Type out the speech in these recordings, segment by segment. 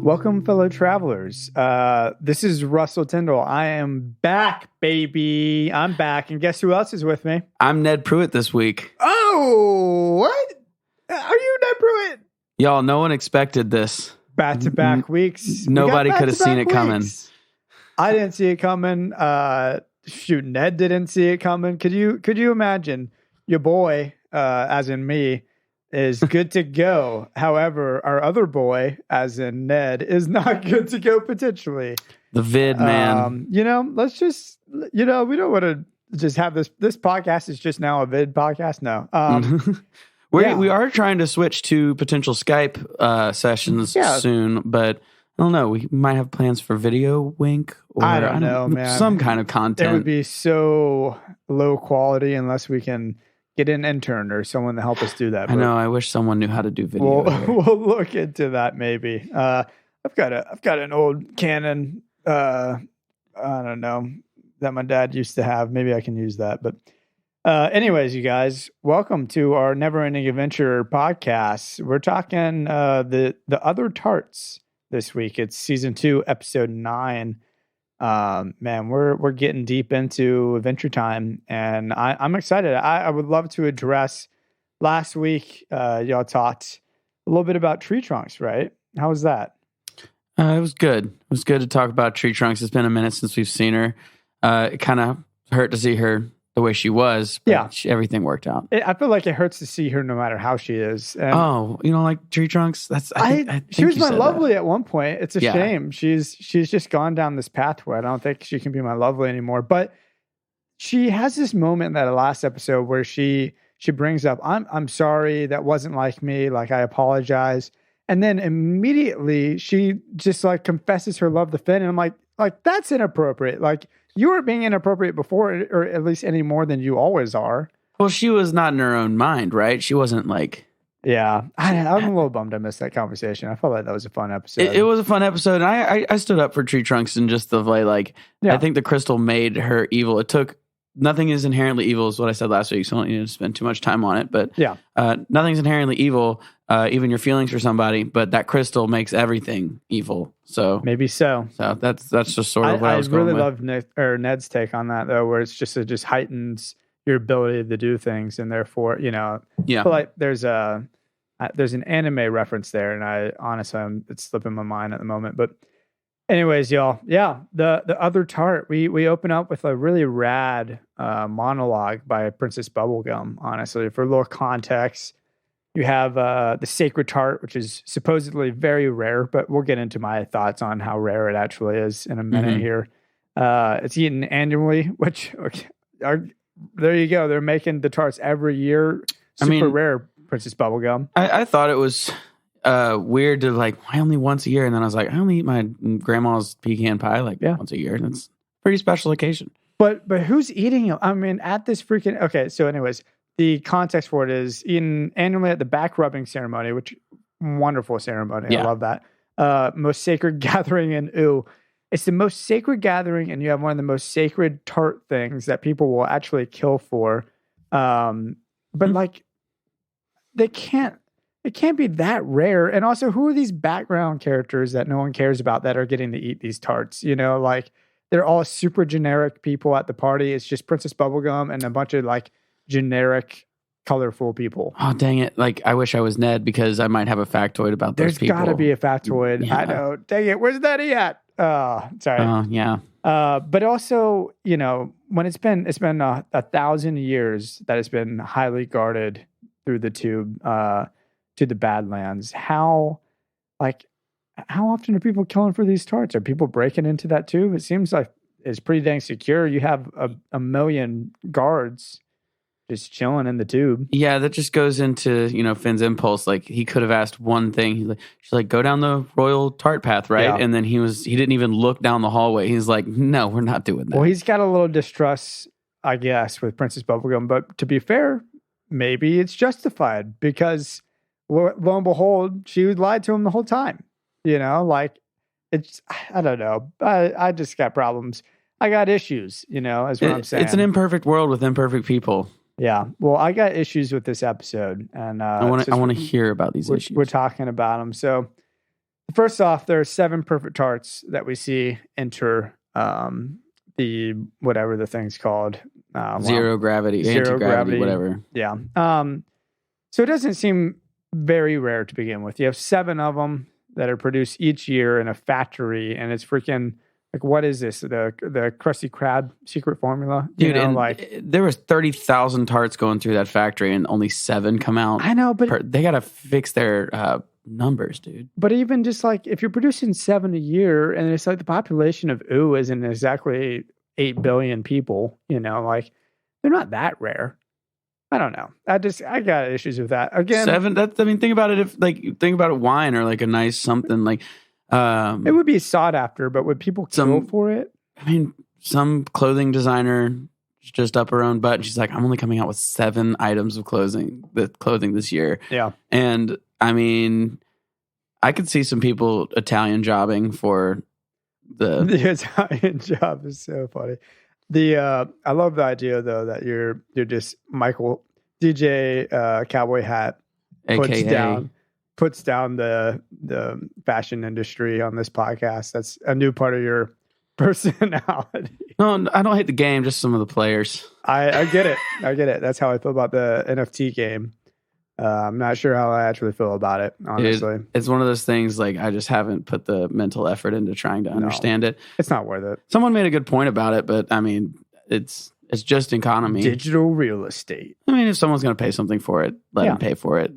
Welcome, fellow travelers. This is Russell Tyndall. I am back, baby. I'm back. And guess who else is with me? I'm Ned Pruitt this week. Oh, what? Are you Ned Pruitt? Y'all, no one expected this. Back-to-back weeks. Nobody could have seen it coming. I didn't see it coming. Shoot, Ned didn't see it coming. Could you imagine your boy, as in me, is good to go. However, our other boy, as in Ned, is not good to go potentially. The vid, man. Let's just, we don't want to just have this podcast is just now a vid podcast. No. We are trying to switch to potential Skype sessions soon, but I don't know. We might have plans for video wink or I don't know, man. Some kind of content. It would be so low quality unless we can get an intern or someone to help us do that. I know. I wish someone knew how to do video. We'll look into that maybe. I've got an old Canon. I don't know, that my dad used to have. Maybe I can use that. But anyways, you guys, welcome to our Never Ending Adventure podcast. We're talking the other tarts this week. It's season 2, episode 9. Man, we're getting deep into Adventure Time, and I'm excited. I would love to address last week. Y'all talked a little bit about tree trunks, right? How was that? It was good. It was good to talk about tree trunks. It's been a minute since we've seen her. It kind of hurt to see her the way she was. But everything worked out. I feel like it hurts to see her no matter how she is. And like tree trunks? That's I think she was my lovely that. At one point. It's a shame. She's just gone down this path where I don't think she can be my lovely anymore. But she has this moment in that last episode where she brings up, I'm sorry, that wasn't like me. Like, I apologize. And then immediately she just like confesses her love to Finn. And I'm like, that's inappropriate. Like, you weren't being inappropriate before, or at least any more than you always are. Well, she was not in her own mind, right? She wasn't like... Yeah. I'm a little bummed I missed that conversation. I felt like that was a fun episode. It was a fun episode. And I stood up for tree trunks and just the way, like, I think the crystal made her evil. It took... Nothing is inherently evil is what I said last week, so I don't need to spend too much time on it. But nothing's inherently evil, even your feelings for somebody, but that crystal makes everything evil. So maybe so. So that's just sort of what I was going with. I really love Ned's take on that, though, where it's just it just heightens your ability to do things, and therefore, I feel like there's an anime reference there, and I honestly, it's slipping my mind at the moment, but. Anyways, y'all, the other tart, we open up with a really rad monologue by Princess Bubblegum, honestly. For a little context, you have the sacred tart, which is supposedly very rare, but we'll get into my thoughts on how rare it actually is in a minute here. It's eaten annually, which, there you go. They're making the tarts every year. Super rare, Princess Bubblegum. I thought it was... weird to like, why only once a year? And then I was like, I only eat my grandma's pecan pie once a year. And it's a pretty special occasion. But who's eating it? I mean, at this freaking... Okay, so anyways, the context for it is eaten annually at the back rubbing ceremony, which wonderful ceremony. I love that. Most sacred gathering it's the most sacred gathering, and you have one of the most sacred tart things that people will actually kill for. But like, it can't be that rare. And also, who are these background characters that no one cares about that are getting to eat these tarts? Like, they're all super generic people at the party. It's just Princess Bubblegum and a bunch of like generic, colorful people. Oh, dang it. Like, I wish I was Ned because I might have a factoid about those people. There's got to be a factoid. Yeah. I know. Dang it. Where's Nettie at? Sorry. Oh, yeah. But also, when it's been 1,000 years that it's been highly guarded through the tube, to the Badlands, how often are people killing for these tarts? Are people breaking into that tube? It seems like it's pretty dang secure. You have a million guards just chilling in the tube. Yeah, that just goes into, Finn's impulse. Like, he could have asked one thing. She's like, go down the royal tart path, right? Yeah. And then he didn't even look down the hallway. He's like, no, we're not doing that. Well, he's got a little distrust, I guess, with Princess Bubblegum. But to be fair, maybe it's justified because... lo and behold, she lied to him the whole time. Like, I don't know. I just got problems. I got issues, is what I'm saying. It's an imperfect world with imperfect people. Yeah. Well, I got issues with this episode, and I want to hear about these issues. We're talking about them. So, first off, there are 7 perfect tarts that we see enter the whatever the thing's called, zero gravity, anti-gravity, whatever. Yeah. So it doesn't seem very rare to begin with. You have 7 of them that are produced each year in a factory, and it's freaking. Like, what is this? The Krusty Krab secret formula? Dude, there was 30,000 tarts going through that factory and only 7 come out. I know, but they got to fix their numbers, dude. But even just like, if you're producing 7 a year and it's like the population of isn't exactly 8 billion people, like they're not that rare. I don't know. I got issues with that. Again, 7, think about it. Think about a wine or like a nice something like, it would be sought after, but would people kill for it? I mean, some clothing designer just up her own butt. And she's like, I'm only coming out with 7 items of clothing this year. Yeah. And I mean, I could see some people Italian jobbing for the Italian job is so funny. I love the idea though that you're just Michael DJ Cowboy Hat puts down the fashion industry on this podcast. That's a new part of your personality. No, I don't hate the game, just some of the players. I get it. That's how I feel about the NFT game. I'm not sure how I actually feel about it, honestly. It's one of those things, like, I just haven't put the mental effort into trying to understand it. It's not worth it. Someone made a good point about it, but I mean, it's just economy. Digital real estate. I mean, if someone's going to pay something for it, let them pay for it.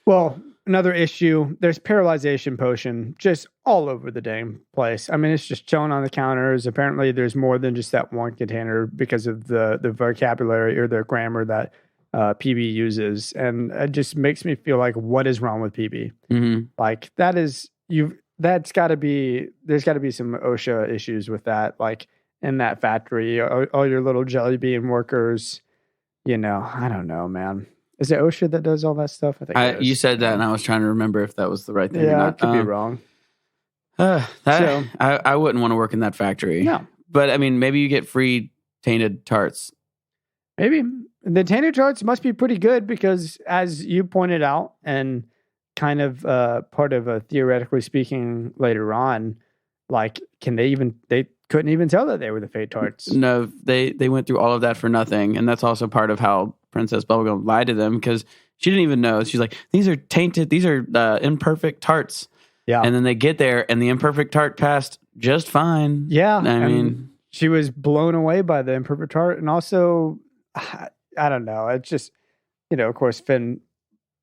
Well, another issue, there's paralyzation potion just all over the dang place. I mean, it's just chilling on the counters. Apparently, there's more than just that one container because of the vocabulary or the grammar that PB uses. And it just makes me feel like, what is wrong with PB? Mm-hmm. Like, there's got to be some OSHA issues with that. Like, in that factory, all your little jelly bean workers, I don't know, man. Is it OSHA that does all that stuff? I think you said that, and I was trying to remember if that was the right thing. Yeah, or not. I could be wrong. I wouldn't want to work in that factory. No, but I mean, maybe you get free tainted tarts. Maybe the tainted tarts must be pretty good because, as you pointed out, and kind of part of a theoretically speaking later on, like, they couldn't even tell that they were the fake tarts. No, they went through all of that for nothing, and that's also part of how Princess Bubblegum lied to them because she didn't even know. She's like, these are tainted, these are imperfect tarts. Yeah. And then they get there and the imperfect tart passed just fine. Yeah. I mean, she was blown away by the imperfect tart. And also, I don't know. It's just, of course, Finn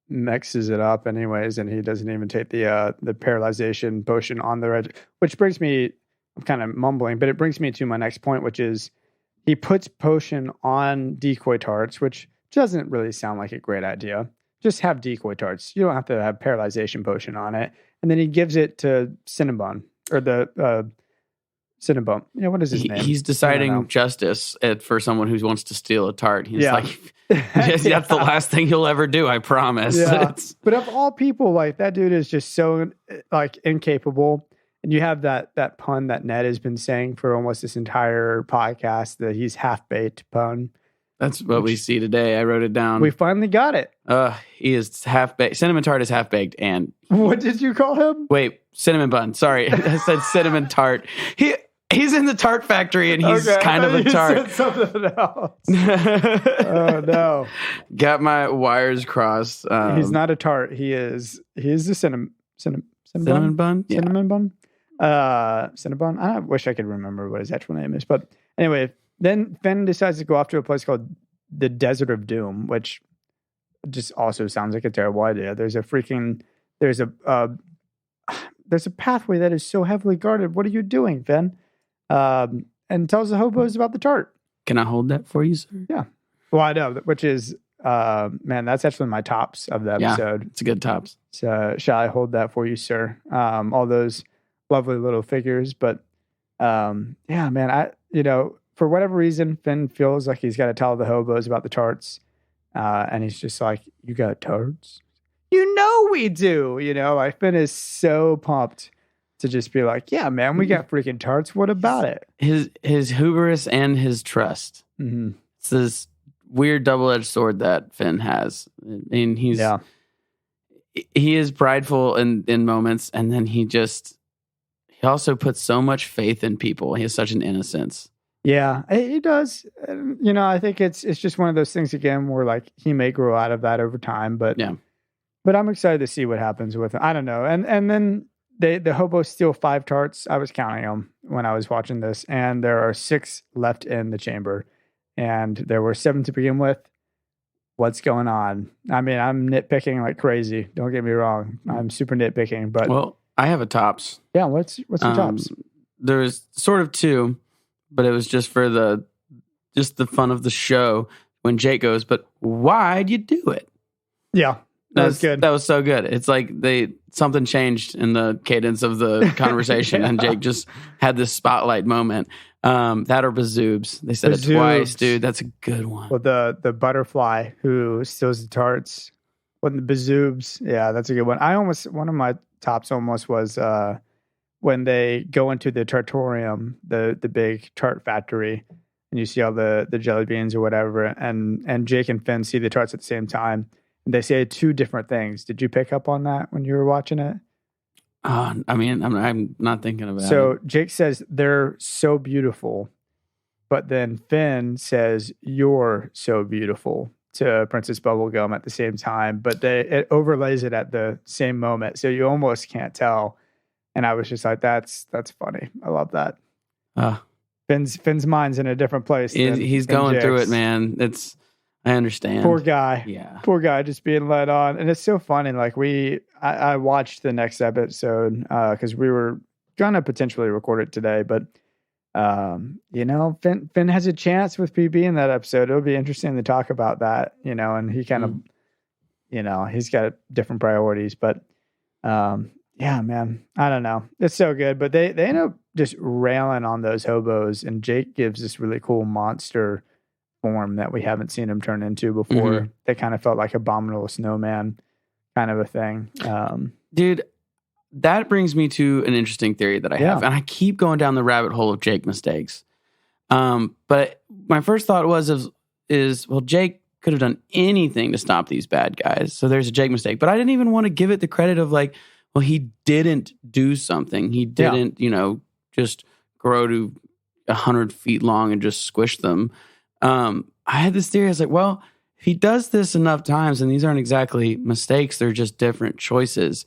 mixes it up anyways, and he doesn't even take the paralyzation potion on the red, which brings me, I'm kind of mumbling, but it brings me to my next point, which is he puts potion on decoy tarts, which doesn't really sound like a great idea. Just have decoy tarts. You don't have to have paralyzation potion on it. And then he gives it to Cinnabon, or the Cinnabon. Yeah, what is his name? He's deciding justice for someone who wants to steal a tart. He's like, that's the last thing he'll ever do, I promise. Yeah. But of all people, like, that dude is just so, like, incapable. And you have that pun that Ned has been saying for almost this entire podcast, that he's half-baked pun. That's what we see today. I wrote it down. We finally got it. He is half-baked. Cinnamon tart is half-baked. And what did you call him? Wait, cinnamon bun. Sorry. I said cinnamon tart. He's in the tart factory and he's kind of a tart. Said something else. Oh, no. Got my wires crossed. He's not a tart. He's a cinnamon bun? Yeah. Cinnamon bun? Cinnabon. I wish I could remember what his actual name is. But anyway, then Finn decides to go off to a place called the Desert of Doom, which just also sounds like a terrible idea. There's a pathway that is so heavily guarded. What are you doing, Finn? And tells the hobos about the tart. Can I hold that for you, sir? Yeah. Well, I know, which is, man, that's actually my tops of the episode. Yeah, it's a good tops. So, shall I hold that for you, sir? All those lovely little figures. But, yeah, man, for whatever reason, Finn feels like he's got to tell the hobos about the tarts. And he's just like, you got tarts? We do. Like, Finn is so pumped to just be like, yeah, man, we got freaking tarts. What about it? His hubris and his trust. Mm-hmm. It's this weird double-edged sword that Finn has. I mean, he is prideful in moments, and then he also puts so much faith in people. He has such an innocence. Yeah, he does. You know, I think it's just one of those things again where like he may grow out of that over time, but I'm excited to see what happens with him. I don't know. And then the hobos steal 5 tarts. I was counting them when I was watching this, and there are 6 left in the chamber, and there were 7 to begin with. What's going on? I mean, I'm nitpicking like crazy. Don't get me wrong. I'm super nitpicking, but I have a tops. Yeah, what's your tops? There's sort of 2. But it was just for the fun of the show when Jake goes, but why'd you do it? Yeah, that was good. That was so good. It's like something changed in the cadence of the conversation, and Jake just had this spotlight moment. That or Bazoobs. They said it twice, dude. That's a good one. Well, the butterfly who steals the tarts. When the Bazoobs, yeah, that's a good one. One of my tops almost was when they go into the tartorium, the big tart factory, and you see all the jelly beans or whatever, and Jake and Finn see the tarts at the same time, and they say 2 different things. Did you pick up on that when you were watching it? I mean, I'm not thinking about it. So Jake says they're so beautiful, but then Finn says you're so beautiful to Princess Bubblegum at the same time, but it overlays it at the same moment, so you almost can't tell. And I was just like, that's funny. I love that. Finn's mind's in a different place. He's going Jake's. through it, man. I understand. Poor guy. Yeah. Poor guy just being led on. And it's so funny. Like I watched the next episode because we were going to potentially record it today. But, you know, Finn has a chance with PB in that episode. It'll be interesting to talk about that, you know, and he kind of, you know, he's got different priorities. But, yeah, man, I don't know. It's so good. But they end up just railing on those hobos. And Jake gives this really cool monster form that we haven't seen him turn into before. Mm-hmm. They kind of felt like Abominable Snowman kind of a thing. Dude, that brings me to an interesting theory that I have. And I keep going down the rabbit hole of Jake mistakes. But my first thought is well, Jake could have done anything to stop these bad guys. So there's a Jake mistake. But I didn't even want to give it the credit of like, well, he didn't do something. He didn't, you know, just grow to 100 feet long and just squish them. I had this theory. I was like, well, if he does this enough times, and these aren't exactly mistakes, they're just different choices.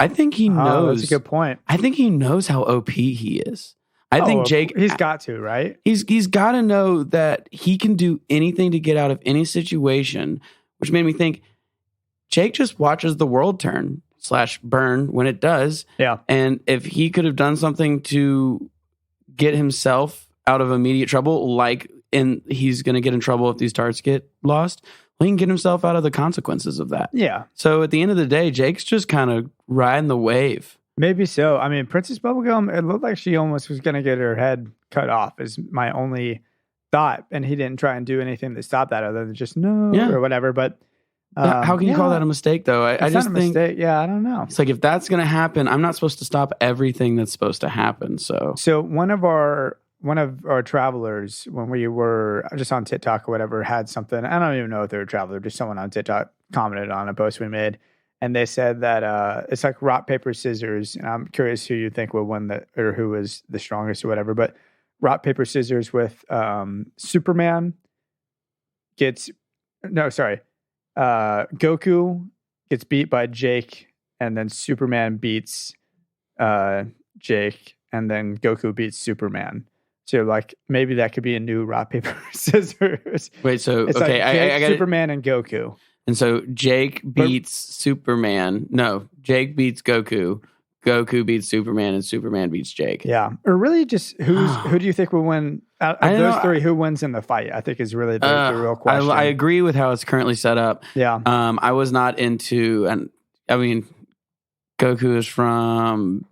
I think he knows. That's a good point. I think he knows how OP he is. I think Jake... He's got to, right? He's got to know that he can do anything to get out of any situation, which made me think Jake just watches the world turn / burn when it does. Yeah. And if he could have done something to get himself out of immediate trouble, and he's going to get in trouble if these tarts get lost, well, he can get himself out of the consequences of that. Yeah. So at the end of the day, Jake's just kind of riding the wave. Maybe so. I mean, Princess Bubblegum, it looked like she almost was going to get her head cut off is my only thought. And he didn't try and do anything to stop that other than just or whatever. But how can you call that a mistake, though? I just think, mistake. Yeah, I don't know. It's like if that's going to happen, I'm not supposed to stop everything that's supposed to happen. So one of our travelers, when we were just on TikTok or whatever, had something. I don't even know if they were a traveler, just someone on TikTok commented on a post we made. And they said that it's like rock, paper, scissors. And I'm curious who you think will win or who is the strongest or whatever. But rock, paper, scissors with Superman Goku gets beat by Jake, and then Superman beats Jake, and then Goku beats Superman. So like maybe that could be a new rock, paper, scissors. Wait, so it's okay, like Jake, I got Superman and Goku. And so Jake beats Superman. No, Jake beats Goku. Goku beats Superman, and Superman beats Jake. Yeah, or really, just who do you think will win out of those three? Who wins in the fight? I think is really the real question. I agree with how it's currently set up. Yeah. I was not into, and I mean, Goku is from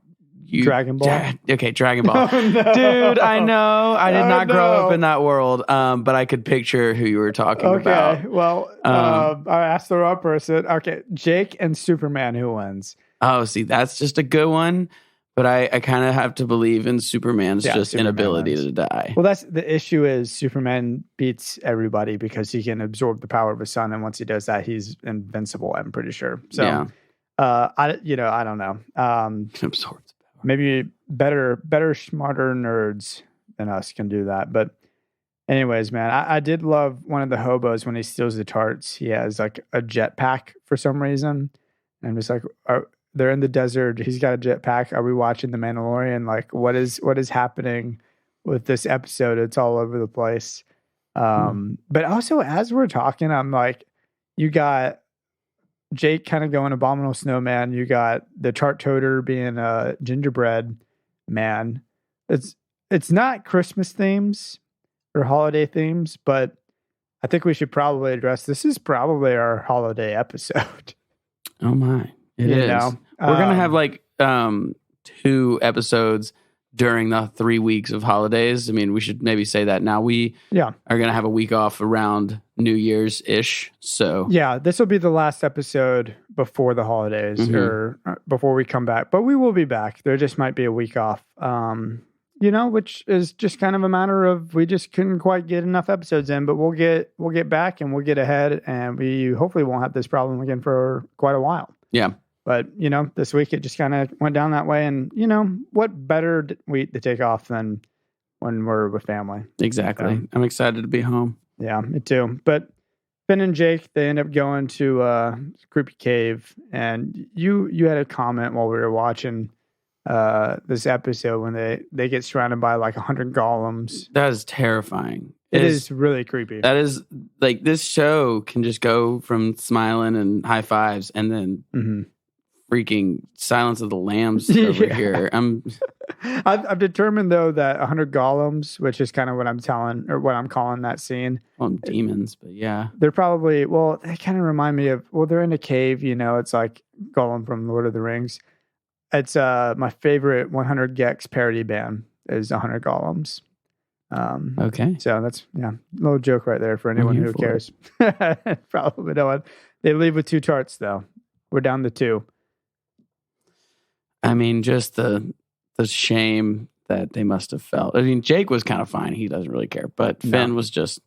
Dragon Ball. Okay, Dragon Ball. Oh, no. Dude, I know. I did not grow up in that world, but I could picture who you were talking about. Okay, well, I asked the wrong person. Okay, Jake and Superman, who wins? Oh, see, that's just a good one. But I kind of have to believe in Superman's inability to die. Well, that's the issue is Superman beats everybody because he can absorb the power of his sun. And once he does that, he's invincible, I'm pretty sure. So, I don't know. Absorbs power. Maybe better, smarter nerds than us can do that. But anyways, man, I did love one of the hobos when he steals the tarts. He has like a jetpack for some reason. And I'm just like, they're in the desert. He's got a jetpack. Are we watching The Mandalorian? Like, what is happening with this episode? It's all over the place. But also, as we're talking, I'm like, you got Jake kind of going abominable snowman. You got the Tart Toter being a gingerbread man. It's not Christmas themes or holiday themes, but I think we should probably address this is probably our holiday episode. Oh my. It is. We're going to have like 2 episodes during the 3 weeks of holidays. I mean, we should maybe say that now. We are going to have a week off around New Year's-ish. So yeah, this will be the last episode before the holidays or before we come back. But we will be back. There just might be a week off, which is just kind of a matter of we just couldn't quite get enough episodes in. But we'll get back and we'll get ahead. And we hopefully won't have this problem again for quite a while. Yeah. But, this week it just kind of went down that way. And, what better week to take off than when we're with family? Exactly. I'm excited to be home. Yeah, me too. But Finn and Jake, they end up going to Creepy Cave. And you had a comment while we were watching this episode when they get surrounded by like 100 golems. That is terrifying. It is really creepy. That is like this show can just go from smiling and high fives and then freaking Silence of the Lambs over here. I've determined though that 100 golems, which is kind of what I'm calling that scene. Well, demons, but yeah, they're probably they kind of remind me of they're in a cave. It's like Gollum from Lord of the Rings. It's my favorite 100 Gex parody band is 100 golems. Okay. So that's a little joke right there for anyone who cares. Probably no one. They leave with 2 tarts though. We're down to 2. I mean, just the shame that they must have felt. I mean, Jake was kind of fine. He doesn't really care. But Finn was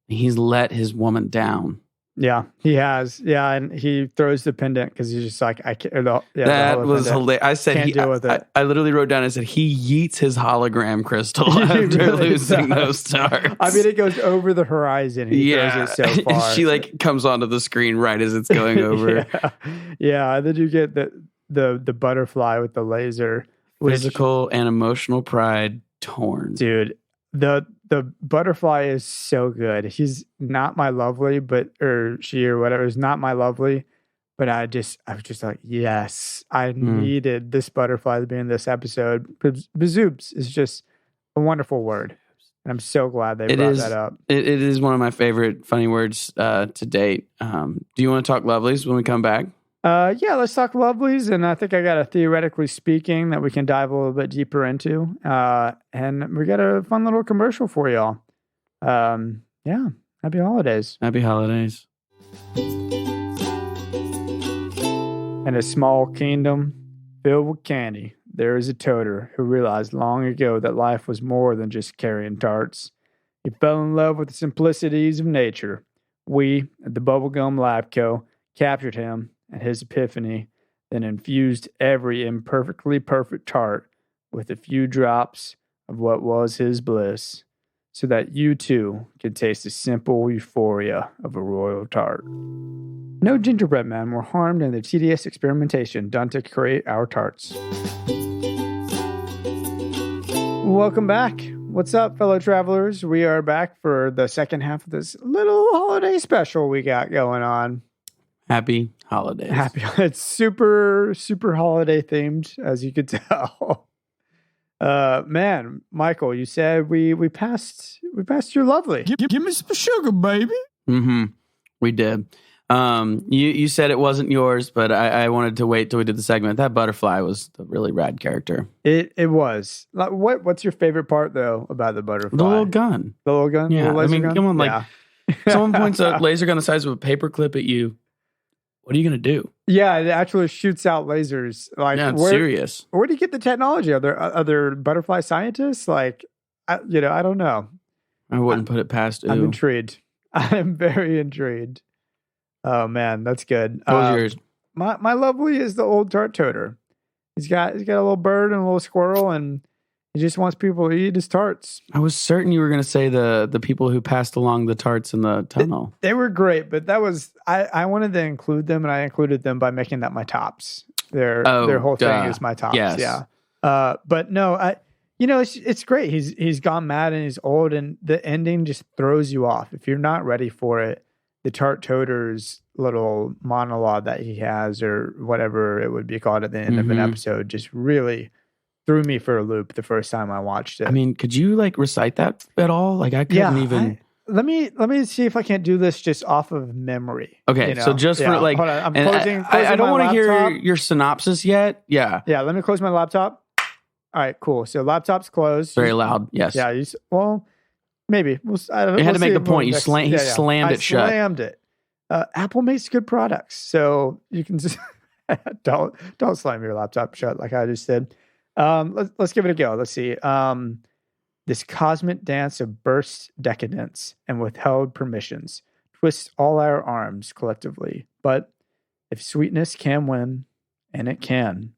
he's let his woman down. Yeah, he has. Yeah, and he throws the pendant because he's just like, I can't. That was hilarious. I said, can't deal with it. I literally wrote down, I said, he yeets his hologram crystal after really losing those tarts. I mean, it goes over the horizon. He throws it so far. She comes onto the screen right as it's going over. Yeah, and then you get the butterfly with the laser. Physical and emotional pride torn. Dude, the butterfly is so good. He's not my lovely, she or whatever is not my lovely, but I was just like, yes, I needed this butterfly to be in this episode. Bazoobs is just a wonderful word. And I'm so glad they brought that up. It is one of my favorite funny words to date. Do you want to talk lovelies when we come back? Yeah, let's talk lovelies. And I think I got a theoretically speaking that we can dive a little bit deeper into. And we got a fun little commercial for y'all. Yeah, happy holidays. Happy holidays. In a small kingdom filled with candy, there is a toter who realized long ago that life was more than just carrying tarts. He fell in love with the simplicities of nature. We, at the Bubblegum Lab Co., captured him and his epiphany, then infused every imperfectly perfect tart with a few drops of what was his bliss, so that you too can taste the simple euphoria of a royal tart. No gingerbread men were harmed in the tedious experimentation done to create our tarts. Welcome back. What's up, fellow travelers? We are back for the second half of this little holiday special we got going on. Happy holidays. It's super, super holiday themed, as you could tell. Man, Michael, you said we passed your lovely. Give me some sugar, baby. Mm-hmm. We did. You said it wasn't yours, but I wanted to wait till we did the segment. That butterfly was a really rad character. It was. Like, what's your favorite part though about the butterfly? The little gun. The little gun. Yeah. Little I mean, gun? come on, someone points a laser gun the size of a paperclip at you. what are you going to do? Yeah, it actually shoots out lasers. Like, yeah, it's serious. Where do you get the technology? Are there other butterfly scientists? Like, I don't know. I wouldn't put it past. I'm intrigued. I'm very intrigued. Oh man, that's good. What was yours? My lovely is the Old Tart Toter. He's got a little bird and a little squirrel, and he just wants people to eat his tarts. I was certain you were going to say the people who passed along the tarts in the tunnel. They were great, but that was I wanted to include them, and I included them by making that my tops. Their whole thing is my tops. Yes. Yeah. But no, it's great. He's gone mad and he's old, and the ending just throws you off if you're not ready for it. The Tart Toter's little monologue that he has, or whatever it would be called at the end of an episode, just really threw me for a loop the first time I watched it. I mean, could you like recite that at all? Like I couldn't even. Let me see if I can't do this just off of memory. Okay, so just for like, hold on, I'm closing I don't want to hear your synopsis yet. Yeah. Yeah, let me close my laptop. All right, cool. So laptop's closed. Very loud. Yes. Yeah. Maybe. I don't know. You had to make a point. He slammed it shut. I slammed it. Apple makes good products, so you can just don't slam your laptop shut like I just did. Let's give it a go. Let's see. This cosmic dance of burst decadence and withheld permissions twists all our arms collectively. But if sweetness can win, and it can,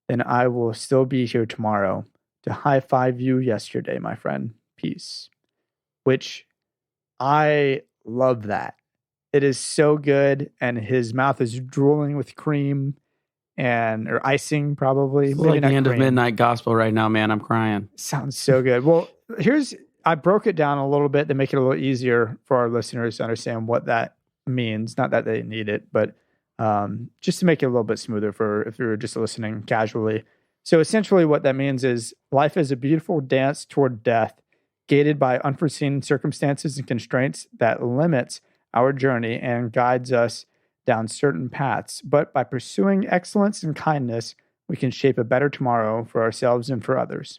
then I will still be here tomorrow to high five you yesterday, my friend. Peace. Which I love that. It is so good, and his mouth is drooling with cream or icing, probably. It's like the end of Midnight Gospel right now, man. I'm crying. Sounds so good. Well, I broke it down a little bit to make it a little easier for our listeners to understand what that means. Not that they need it, but just to make it a little bit smoother for if you're just listening casually. So essentially what that means is life is a beautiful dance toward death, gated by unforeseen circumstances and constraints that limits our journey and guides us down certain paths. But by pursuing excellence and kindness, we can shape a better tomorrow for ourselves and for others.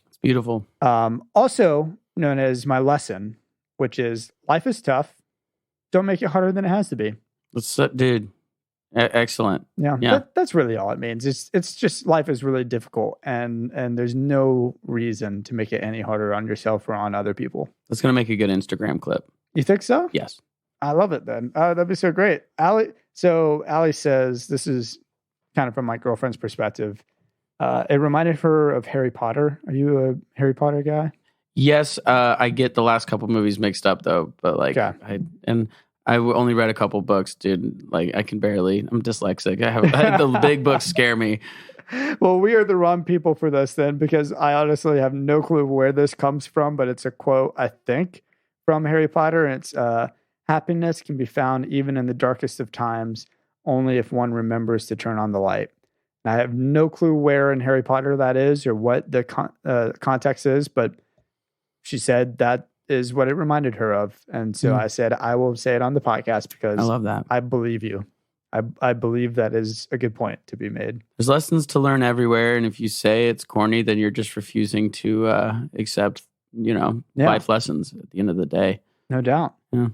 It's beautiful. Also known as my lesson, which is life is tough. Don't make it harder than it has to be. Dude, excellent. Yeah. That's really all it means. It's just life is really difficult, and there's no reason to make it any harder on yourself or on other people. That's going to make a good Instagram clip. You think so? Yes. I love it then. That'd be so great. Allie says, this is kind of from my girlfriend's perspective. It reminded her of Harry Potter. Are you a Harry Potter guy? Yes. I get the last couple movies mixed up though, but like I only read a couple books, dude. Like I'm dyslexic. The big books scare me. Well, we are the wrong people for this then, because I honestly have no clue where this comes from, but it's a quote, I think, from Harry Potter. And it's, happiness can be found even in the darkest of times, only if one remembers to turn on the light. And I have no clue where in Harry Potter that is or what the context is, but she said that is what it reminded her of. And so I said, I will say it on the podcast because I love that. I believe you. I believe that is a good point to be made. There's lessons to learn everywhere. And if you say it's corny, then you're just refusing to accept, life lessons at the end of the day. No doubt. Yeah.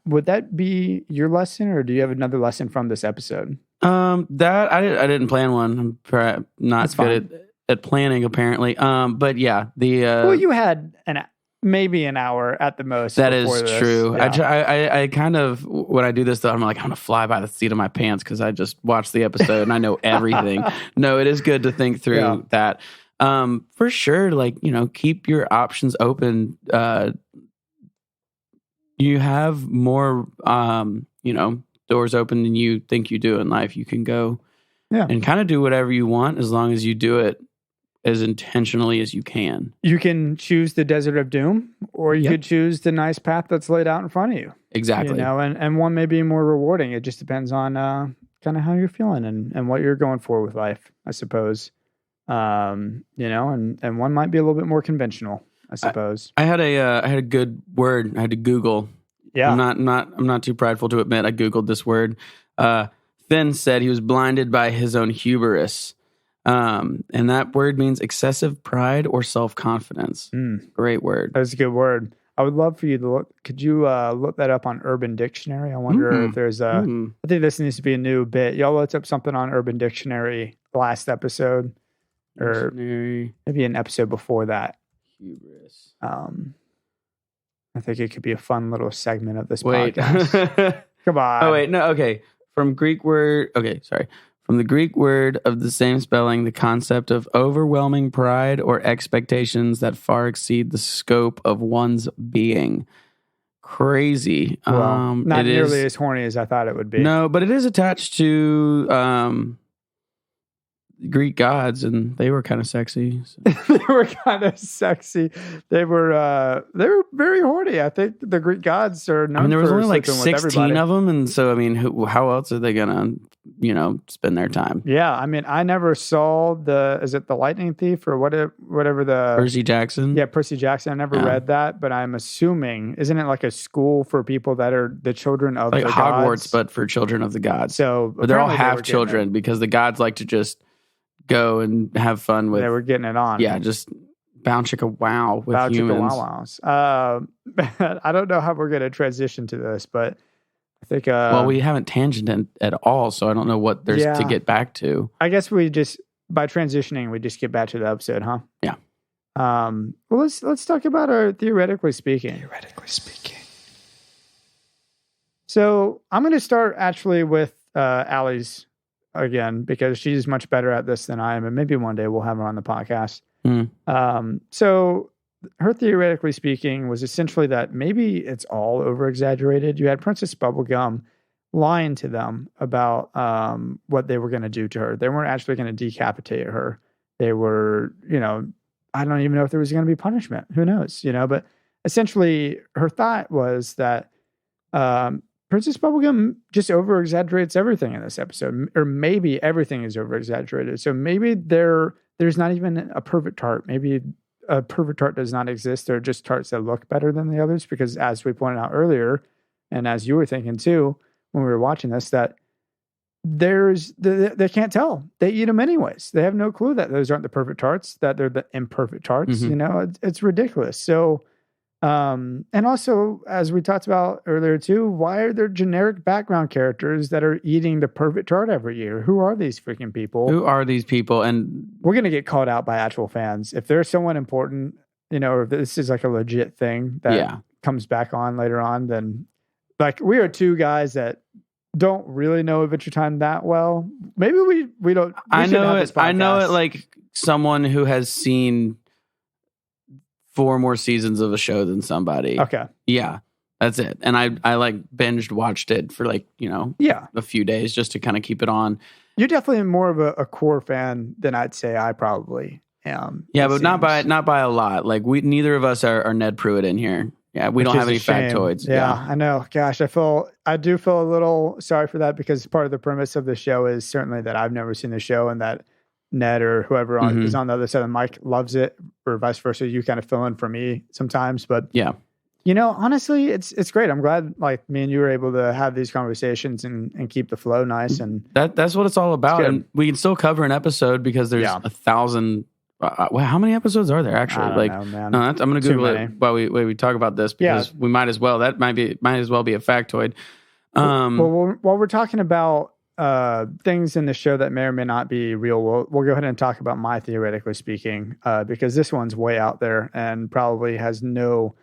Would that be your lesson, or do you have another lesson from this episode? That I didn't plan one. I'm not good at planning apparently. But yeah, you had maybe an hour at the most. That is true. Yeah. I kind of, when I do this though, I'm like, I'm going to fly by the seat of my pants because I just watched the episode and I know everything. No, it is good to think through that. For sure. Like, keep your options open. You have more, doors open than you think you do in life. You can go and kind of do whatever you want as long as you do it as intentionally as you can. You can choose the desert of doom, or you could choose the nice path that's laid out in front of you. Exactly. And one may be more rewarding. It just depends on kind of how you're feeling and what you're going for with life, I suppose. And one might be a little bit more conventional, I suppose. I had a good word. I had to Google. Yeah. I'm not too prideful to admit I Googled this word. Finn said he was blinded by his own hubris. And that word means excessive pride or self-confidence. Great word. That's a good word. I would love for you to look. Could you look that up on Urban Dictionary? I wonder if there's a. I think this needs to be a new bit. Y'all looked up something on Urban Dictionary last episode, or maybe an episode before that. Hubris. I think it could be a fun little segment of this podcast. Come on. Oh wait, no. Okay, from the Greek word of the same spelling, the concept of overwhelming pride or expectations that far exceed the scope of one's being. Crazy. Well, not nearly as horny as I thought it would be. No, but it is attached to Greek gods, and they were kind of sexy. So. They were kind of sexy. They were very horny. I think the Greek gods are known. There was for only like 16 of them, and so how else are they gonna, spend their time? Yeah, I never saw is it the Lightning Thief or whatever the Percy Jackson? Yeah, Percy Jackson. I never read that, but I'm assuming, isn't it like a school for people that are the children of the gods? Like Hogwarts, but for children of the gods. So, but they're all half children because the gods like to just go and have fun with. They were getting it on. Yeah, just bound chicka wow with humans. Bound chicka wow wows. I don't know how we're going to transition to this, but I think. We haven't tangented at all, so I don't know what there's to get back to. I guess by transitioning, we just get back to the episode, huh? Yeah. Well, let's talk about our theoretically speaking. So I'm going to start actually with Allie's again, because she's much better at this than I am, and maybe one day we'll have her on the podcast. So her theoretically speaking was essentially that maybe it's all over exaggerated. You had Princess Bubblegum lying to them about what they were going to do to her. They weren't actually going to decapitate her. They were, I don't even know if there was going to be punishment. Who knows, but essentially her thought was that Princess Bubblegum just over-exaggerates everything in this episode, or maybe everything is over-exaggerated. So maybe there's not even a perfect tart. Maybe a perfect tart does not exist. They're just tarts that look better than the others because, as we pointed out earlier, and as you were thinking too when we were watching this, that they can't tell. They eat them anyways. They have no clue that those aren't the perfect tarts, that they're the imperfect tarts. It's ridiculous. So... and also, as we talked about earlier too, why are there generic background characters that are eating the perfect tart every year? Who are these freaking people? And we're going to get called out by actual fans. If there's someone important, or if this is like a legit thing that comes back on later on, then like we are two guys that don't really know Adventure Time that well. Maybe we don't. I know it like someone who has seen 4 more seasons of a show than somebody. Okay. Yeah, that's it. And I like binged watched it for like, a few days just to kind of keep it on. You're definitely more of a core fan than I'd say I probably am. Yeah, but not by a lot. Like neither of us are Ned Pruitt in here. Yeah, we don't have any factoids. Yeah, I know. Gosh, I do feel a little sorry for that because part of the premise of the show is certainly that I've never seen the show and that Ned or whoever is on the other side of the mic loves it, or vice versa. You kind of fill in for me sometimes, but yeah, honestly, it's great. I'm glad like me and you were able to have these conversations and keep the flow nice. And that's what it's all about. And we can still cover an episode because there's 1,000. How many episodes are there actually? I don't know, man. No, I'm going to Google it while we talk about this because we might as well. That might as well be a factoid. Well, while we're talking about things in the show that may or may not be real, we'll go ahead and talk about my theoretically speaking, because this one's way out there and probably has no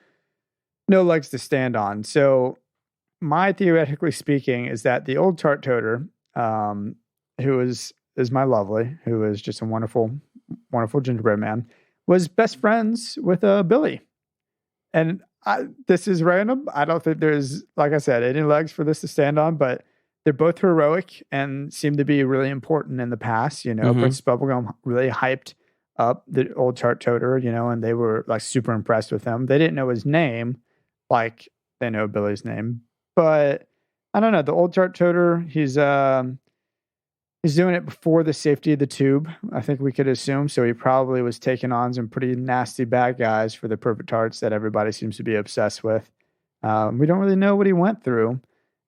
legs to stand on. So my theoretically speaking is that the Old Tart Toter, who is my lovely, who is just a wonderful, wonderful gingerbread man, was best friends with Billy. And this is random. I don't think there's, like I said, any legs for this to stand on, but they're both heroic and seem to be really important in the past. Princess Bubblegum really hyped up the Old Tart Toter, and they were like super impressed with him. They didn't know his name, like they know Billy's name, but I don't know. The Old Tart Toter, he's doing it before the safety of the tube, I think we could assume. So he probably was taking on some pretty nasty bad guys for the perfect tarts that everybody seems to be obsessed with. We don't really know what he went through.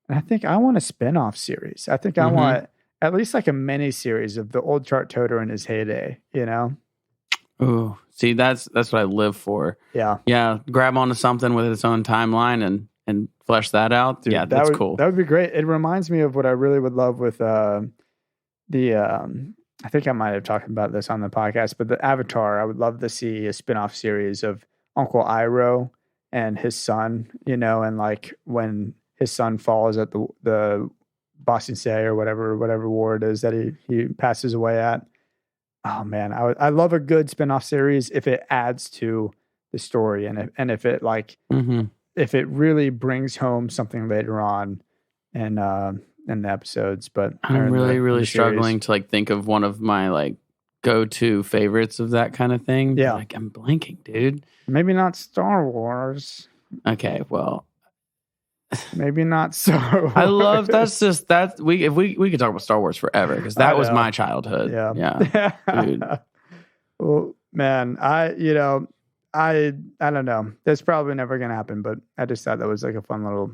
And I think I want a spin-off series. I think I want at least like a mini series of the Old Tart Toter in his heyday, Ooh, see, that's what I live for. Yeah. Grab onto something with its own timeline and flesh that out. Dude, yeah, that's cool. That would be great. It reminds me of what I really would love with I think I might have talked about this on the podcast, but the Avatar. I would love to see a spin-off series of Uncle Iroh and his son. And like when his son falls at the Boston Sea or whatever war it is that he passes away at. Oh man, I love a good spin-off series if it adds to the story and if it like if it really brings home something later on in the episodes. But I'm really struggling to like think of one of my like go-to favorites of that kind of thing. Yeah, like I'm blanking, dude. Maybe not Star Wars. Okay, well. Maybe not Star Wars. I love we could talk about Star Wars forever because that was my childhood. Yeah. Dude. Well, man, I don't know. That's probably never gonna happen, but I just thought that was like a fun little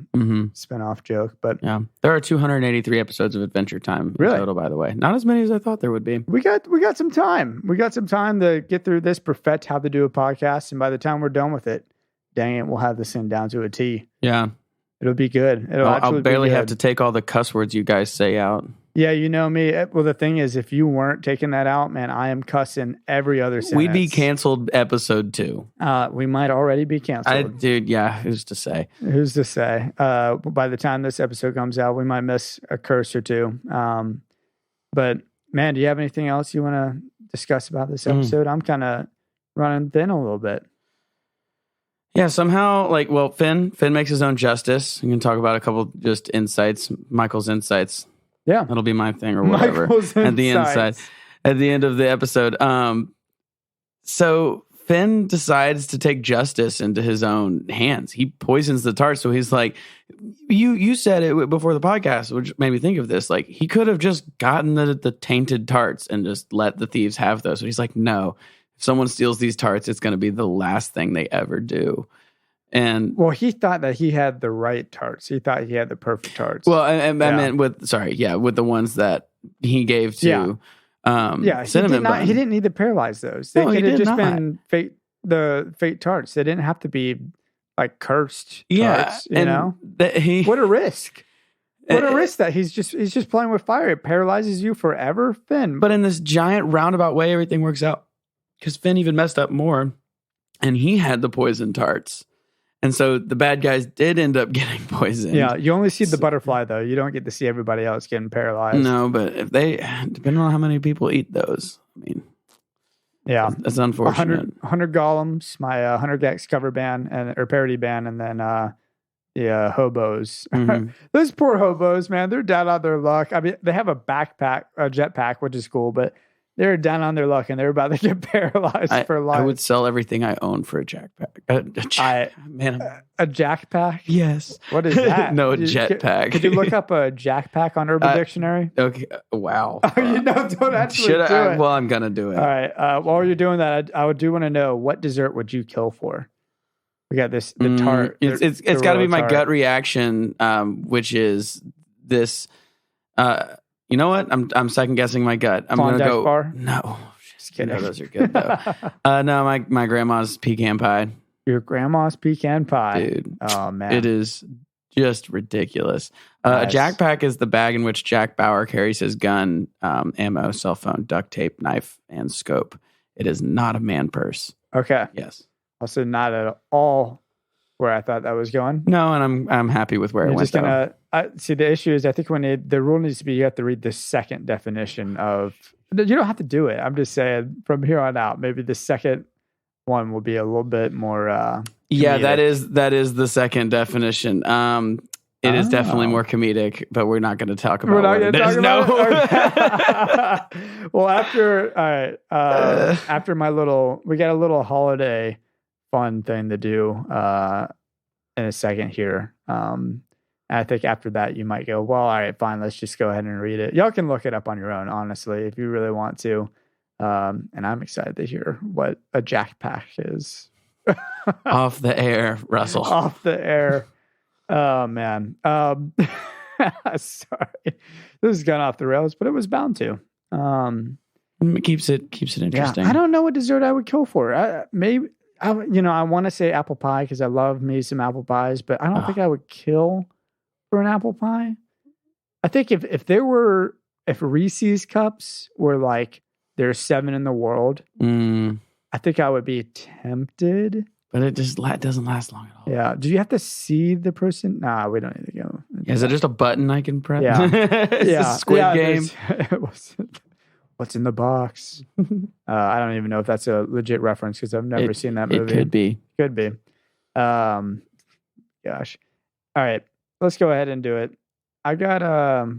spin-off joke. But yeah, there are 283 episodes of Adventure Time in total, by the way. Not as many as I thought there would be. We got some time. We got some time to get through this, perfect how to do a podcast, and by the time we're done with it, dang it, we'll have this thing down to a T. Yeah. It'll be good. I'll barely have to take all the cuss words you guys say out. Yeah, you know me. Well, the thing is, if you weren't taking that out, man, I am cussing every other sentence. We'd be canceled episode 2. We might already be canceled. Dude, yeah, who's to say? Who's to say? By the time this episode comes out, we might miss a curse or two. But, man, do you have anything else you want to discuss about this episode? I'm kind of running thin a little bit. Yeah, somehow, Finn makes his own justice. You can talk about a couple just insights, Michael's insights. Yeah. That'll be my thing or whatever. At the end of the episode. So Finn decides to take justice into his own hands. He poisons the tarts. So he's like, you said it before the podcast, which made me think of this. Like, he could have just gotten the tainted tarts and just let the thieves have those. But he's like, no. Someone steals these tarts, it's going to be the last thing they ever do. And he thought that he had the right tarts. He thought he had the perfect tarts. Well, I meant with the ones that he gave to Cinnamon Bun. He didn't need to paralyze those. They could have just been fate tarts. They didn't have to be like cursed tarts. You know, what a risk. What a risk that he's just playing with fire. It paralyzes you forever, Finn. But in this giant roundabout way, everything works out. Because Finn even messed up more, and he had the poison tarts. And so the bad guys did end up getting poisoned. Yeah, you only see the butterfly, though. You don't get to see everybody else getting paralyzed. No, but if depending on how many people eat those, I mean, yeah, that's unfortunate. 100 Golems, my 100 Gex cover band or parody band, and then hobos. Those poor hobos, man, they're down on their luck. I mean, they have a jetpack, which is cool, but they're down on their luck, and they're about to get paralyzed for life. I would sell everything I own for a jackpack. A jackpack? Yes. What is that? No, a jetpack. Could you look up a jackpack on Urban Dictionary? Okay. Wow. Don't actually do it. Well, I'm going to do it. All right. While you're doing that, I do want to know, what dessert would you kill for? We got the tart. It's got to be my gut reaction, which is this... you know what? I'm second guessing my gut. I'm going to go. Bar? No, just kidding. No, those are good though. No, my grandma's pecan pie. Your grandma's pecan pie, dude. Oh man, it is just ridiculous. Nice. A jack pack is the bag in which Jack Bauer carries his gun, ammo, cell phone, duct tape, knife, and scope. It is not a man purse. Okay. Yes. Also, not at all where I thought that was going. No, and I'm happy with where it went. See, the issue is, I think the rule needs to be, you have to read the second definition of. You don't have to do it. I'm just saying, from here on out, maybe the second one will be a little bit more. Yeah, that is the second definition. It is definitely more comedic, but we're not going to talk about what it is. No. Well, after we got a little holiday fun thing to do in a second here. I think after that, you might go, well, all right, fine, let's just go ahead and read it. Y'all can look it up on your own, honestly, if you really want to. And I'm excited to hear what a jackpack is. Off the air, Russell. Off the air. Oh, man. Sorry. This has gone off the rails, but it was bound to. It keeps it interesting. Yeah. I don't know what dessert I would kill for. I want to say apple pie because I love me some apple pies, but I don't think I would kill for an apple pie. I think if Reese's cups were like there's 7 in the world, I think I would be tempted. But it just doesn't last long at all. Yeah. Do you have to see the person? Nah, we don't need to go. Is it just a button I can press? Yeah. It's a Squid Game. What's in the box? I don't even know if that's a legit reference because I've never seen that movie. It could be. Could be. Gosh. All right. Let's go ahead and do it. I got,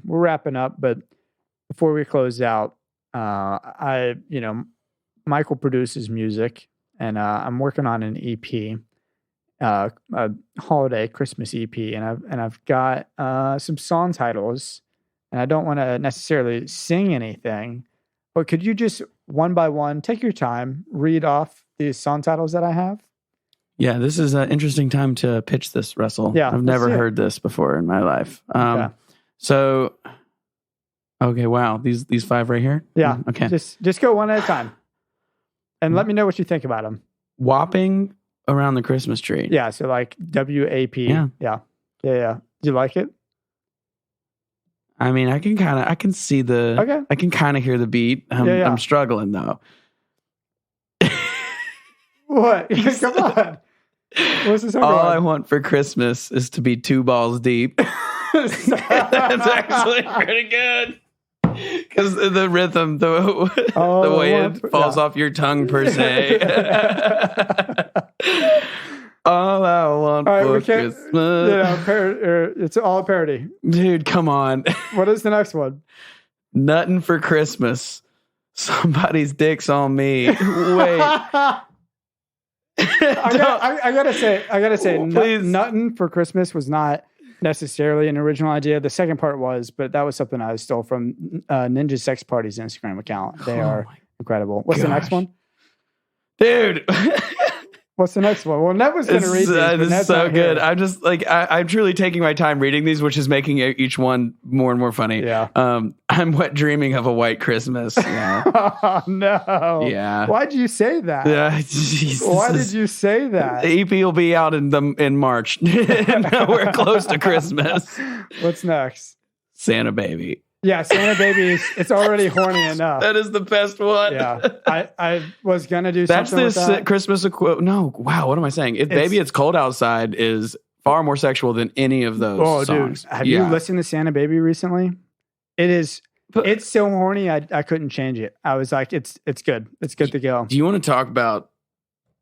we're wrapping up, but before we close out, Michael produces music. And I'm working on an EP, a holiday Christmas EP, and I've got some song titles, and I don't want to necessarily sing anything, but could you just one by one take your time, read off these song titles that I have? Yeah, this is an interesting time to pitch this, Russell. Yeah, I've never heard this before in my life. So, okay, wow, these 5 right here. Yeah, okay, just go one at a time. And let me know what you think about them. Whopping around the Christmas tree. Yeah, so like WAP. Yeah. Do you like it? I mean, I can see I can kind of hear the beat. I'm struggling though. What? Come on. What's this? All I want for Christmas is to be 2 balls deep. That's actually pretty good. Because the rhythm, the way it falls off your tongue per se. All I want for Christmas. It's all a parody. Dude, come on. What is the next one? Nuttin' for Christmas. Somebody's dick's on me. Wait. I gotta say, Nuttin' for Christmas was not necessarily an original idea. The second part was, but that was something I stole from Ninja Sex Party's Instagram account. They are incredible. What's the next one? Dude. What's the next one? Well, Ned was going to read these. This is so good. I'm just like, I'm truly taking my time reading these, which is making each one more and more funny. Yeah. I'm wet dreaming of a white Christmas. Yeah. Oh, no. Yeah. Why'd you say that? Yeah. Jesus. Why did you say that? The EP will be out in March. We're close to Christmas. What's next? Santa Baby. Yeah, Santa Baby, it's already horny enough. That is the best one. Yeah. I was going to do something with that. That's this Christmas equivalent. No, wow, what am I saying? Baby, It's Cold Outside is far more sexual than any of those songs. Dude, have you listened to Santa Baby recently? It's so horny, I couldn't change it. I was like, it's good. It's good to go. Do you want to talk about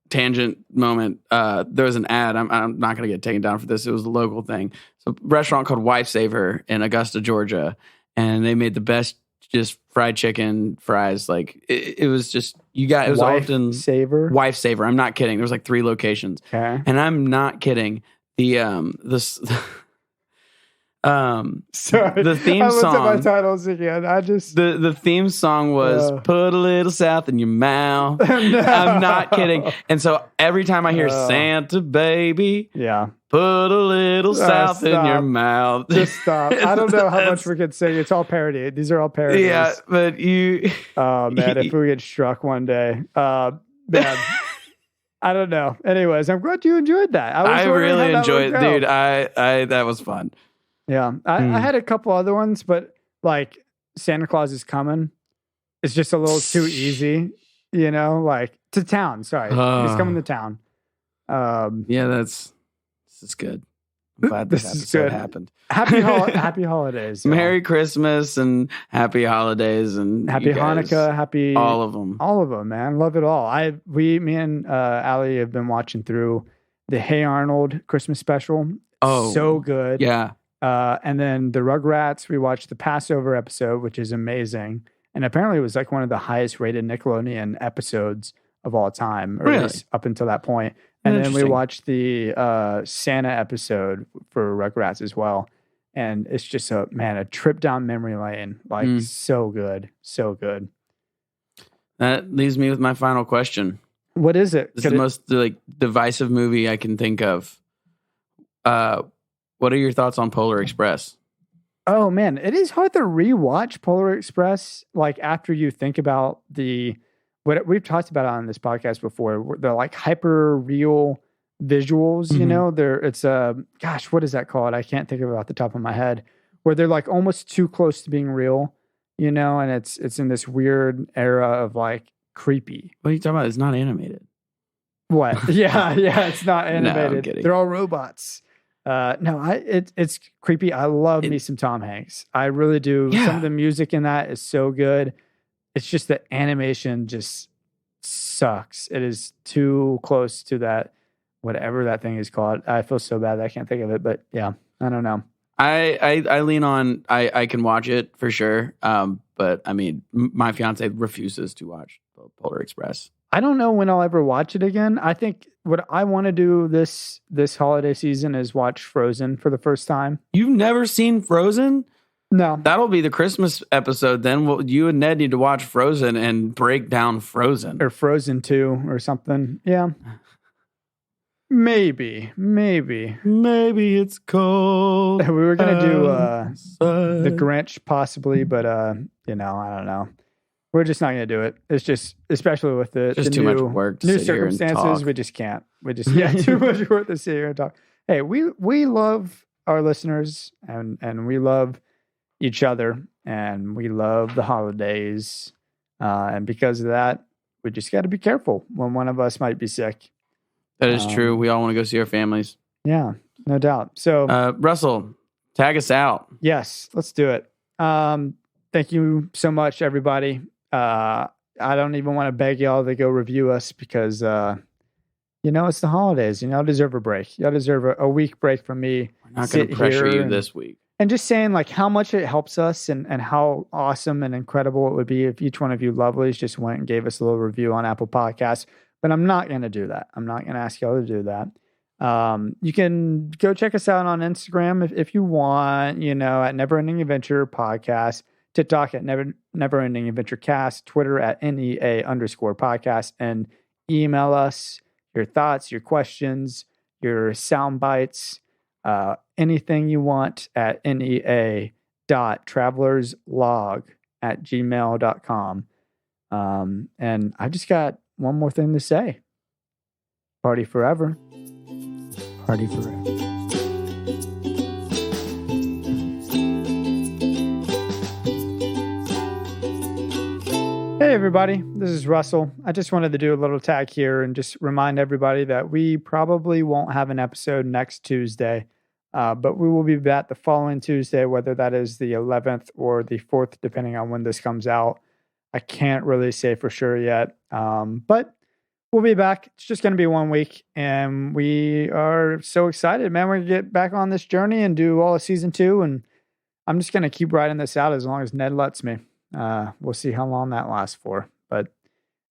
tangent moment? There was an ad. I'm not going to get taken down for this. It was a local thing. So a restaurant called Wife Saver in Augusta, Georgia. And they made the best just fried chicken fries. Like it was just, it was Wife often Saver. I'm not kidding. There was like 3 locations. Okay. And I'm not kidding. Sorry, the theme song. I looked at my titles again. The theme song was "Put a Little South in Your Mouth." No. I'm not kidding. And so every time I hear Santa Baby, put a little South in your mouth. Just stop. I don't know how much we could sing. It's all parody. These are all parodies. Yeah, but you. Oh man, if we get struck one day, man. I don't know. Anyways, I'm glad you enjoyed that. I really enjoyed it, dude. I that was fun. Yeah, I had a couple other ones, but like Santa Claus is Coming, it's just a little too easy, like to town. Sorry, he's coming to town. Yeah, this is good. I'm glad this episode happened. Happy holidays. Merry Christmas and happy holidays and happy Hanukkah. Happy all of them. All of them, man. Love it all. Me and Allie have been watching through the Hey Arnold Christmas special. Oh, so good. Yeah. And then the Rugrats, we watched the Passover episode, which is amazing. And apparently it was like one of the highest rated Nickelodeon episodes of all time, or at least up until that point. And then we watched the Santa episode for Rugrats as well. And it's just a trip down memory lane. Like so good. So good. That leaves me with my final question. What is it? It's the most divisive movie I can think of. What are your thoughts on Polar Express? Oh man, it is hard to rewatch Polar Express. Like after you think about what we've talked about on this podcast before, the like hyper real visuals. You know, it's gosh, what is that called? I can't think of it off the top of my head. Where they're like almost too close to being real. You know, and it's in this weird era of like creepy. What are you talking about? It's not animated. What? Yeah, it's not animated. No, they're all robots. It's creepy. I love me some Tom Hanks. I really do. Yeah. Some of the music in that is so good. It's just the animation just sucks. It is too close to that, whatever that thing is called. I feel so bad that I can't think of it, but yeah, I don't know. I lean on, I can watch it for sure. But I mean, my fiance refuses to watch Polar Express. I don't know when I'll ever watch it again. I think what I want to do this holiday season is watch Frozen for the first time. You've never seen Frozen? No. That'll be the Christmas episode then. You and Ned need to watch Frozen and break down Frozen. Or Frozen 2 or something. Yeah. Maybe it's cold. We were going to do the Grinch possibly, but I don't know. We're just not going to do it. It's just, especially with the too much work, new circumstances, we just can't. Too much work to sit here and talk. Hey, we love our listeners and we love each other and we love the holidays. And because of that, we just got to be careful when one of us might be sick. That is true. We all want to go see our families. Yeah, no doubt. So, Russell, tag us out. Yes, let's do it. Thank you so much, everybody. I don't even want to beg y'all to go review us because, it's the holidays. Y'all deserve a break. Y'all deserve a week break from me. We're not going to pressure you this week. And just saying like how much it helps us and how awesome and incredible it would be if each one of you lovelies just went and gave us a little review on Apple Podcasts. But I'm not going to do that. I'm not going to ask y'all to do that. You can go check us out on Instagram if you want, at Never Ending Adventure Podcast, TikTok at Never Ending Adventure Cast, Twitter at NEA_podcast, and email us your thoughts, your questions, your sound bites, anything you want at NEA.travelerslog@gmail.com. And I just got one more thing to say. Party forever. Party forever. Hey everybody, this is Russell. I just wanted to do a little tag here and just remind everybody that we probably won't have an episode next Tuesday, but we will be back the following Tuesday, whether that is the 11th or the 4th, depending on when this comes out. I can't really say for sure yet, but we'll be back. It's just going to be 1 week, and we are so excited, man. We're going to get back on this journey and do all of season 2, and I'm just going to keep riding this out as long as Ned lets me. We'll see how long that lasts for. But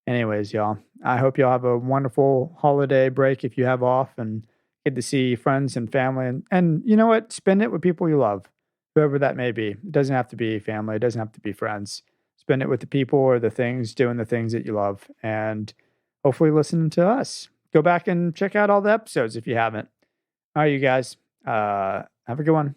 anyways, y'all, I hope y'all have a wonderful holiday break if you have off and get to see friends and family. And you know what? Spend it with people you love, whoever that may be. It doesn't have to be family. It doesn't have to be friends. Spend it with the people or the things, doing the things that you love. And hopefully listen to us. Go back and check out all the episodes if you haven't. All right, you guys. Have a good one.